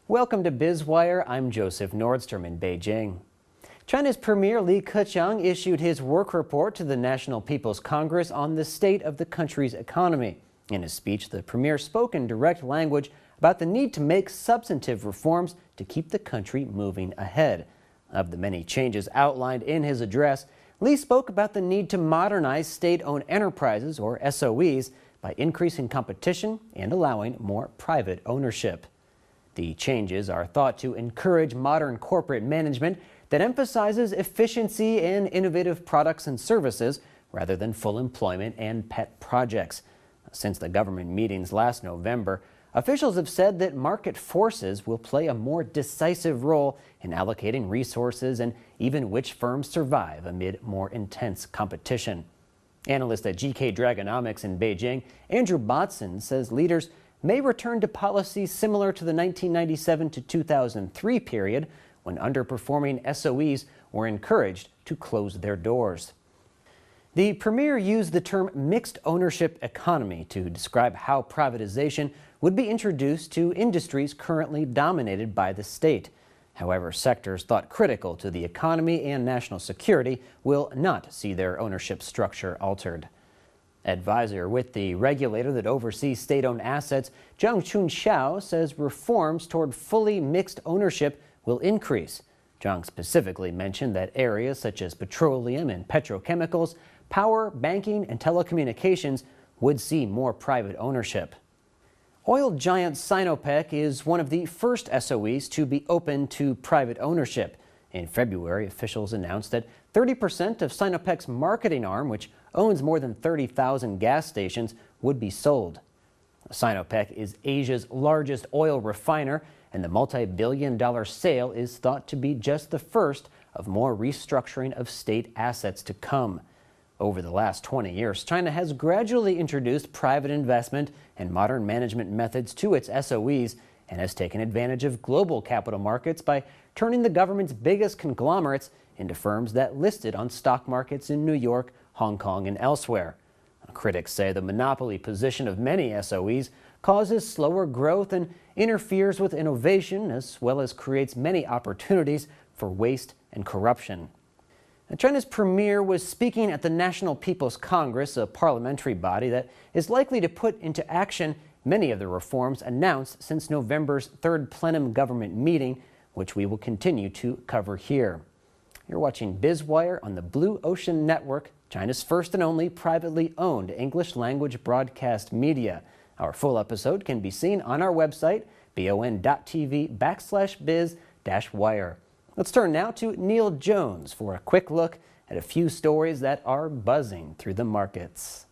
Welcome to Biz Wire. I'm Joseph Nordstrom in Beijing. China's Premier Li Keqiang issued his work report to the National People's Congress on the state of the country's economy. In his speech, the premier spoke in direct language about the need to make substantive reforms to keep the country moving ahead. Of the many changes outlined in his address, Li spoke about the need to modernize state-owned enterprises, or SOEs, by increasing competition and allowing more private ownership. The changes are thought to encourage modern corporate management that emphasizes efficiency and innovative products and services rather than full employment and pet projects. Since the government meetings last November, officials have said that market forces will play a more decisive role in allocating resources and even which firms survive amid more intense competition. Analyst at GK Dragonomics in Beijing, Andrew Botson, says leaders may return to policies similar to the 1997 to 2003 period, when underperforming SOEs were encouraged to close their doors. The premier used the term mixed ownership economy to describe how privatization would be introduced to industries currently dominated by the state. However, sectors thought critical to the economy and national security will not see their ownership structure altered. Advisor with the regulator that oversees state-owned assets, Zhang Chunxiao, says reforms toward fully mixed ownership will increase. Zhang specifically mentioned that areas such as petroleum and petrochemicals, power, banking, and telecommunications would see more private ownership. Oil giant Sinopec is one of the first SOEs to be open to private ownership. In February, officials announced that 30% of Sinopec's marketing arm, which owns more than 30,000 gas stations, would be sold. Sinopec is Asia's largest oil refiner, and the multi-billion-dollar sale is thought to be just the first of more restructuring of state assets to come. Over the last 20 years, China has gradually introduced private investment and modern management methods to its SOEs and has taken advantage of global capital markets by turning the government's biggest conglomerates into firms that listed on stock markets in New York, Hong Kong, and elsewhere. Critics say the monopoly position of many SOEs causes slower growth and interferes with innovation, as well as creates many opportunities for waste and corruption. China's premier was speaking at the National People's Congress, a parliamentary body that is likely to put into action many of the reforms announced since November's third plenum government meeting, which we will continue to cover here. You're watching Biz Wire on the Blue Ocean Network, China's first and only privately owned English-language broadcast media. Our full episode can be seen on our website, BONTV/biz-wire. Let's turn now to Neil Jones for a quick look at a few stories that are buzzing through the markets.